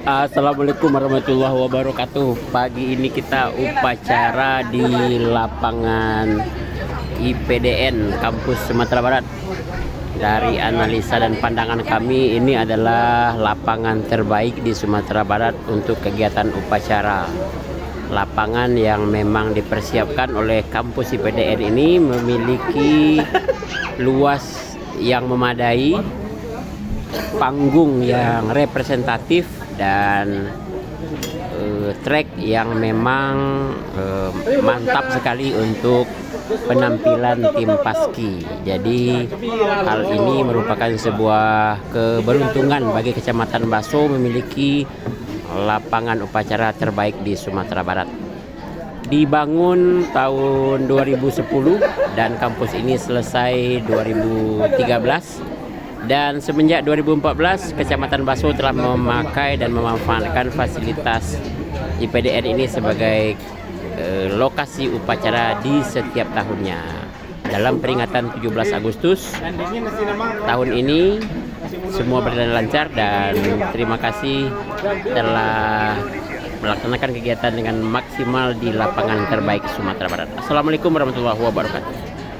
Assalamualaikum warahmatullahi wabarakatuh. Pagi ini kita upacara di lapangan IPDN Kampus Sumatera Barat. Dari analisa dan pandangan kami, ini adalah lapangan terbaik di Sumatera Barat untuk kegiatan upacara. Lapangan yang memang dipersiapkan oleh kampus IPDN ini memiliki luas yang memadai, panggung yang representatif, dan track yang memang mantap sekali untuk penampilan tim Paski. Jadi hal ini merupakan sebuah keberuntungan bagi Kecamatan Baso memiliki lapangan upacara terbaik di Sumatera Barat. Dibangun tahun 2010 dan kampus ini selesai 2013. Dan semenjak 2014, Kecamatan Baso telah memakai dan memanfaatkan fasilitas IPDN ini sebagai lokasi upacara di setiap tahunnya. Dalam peringatan 17 Agustus tahun ini, semua berjalan lancar dan terima kasih telah melaksanakan kegiatan dengan maksimal di lapangan terbaik Sumatera Barat. Assalamualaikum warahmatullahi wabarakatuh.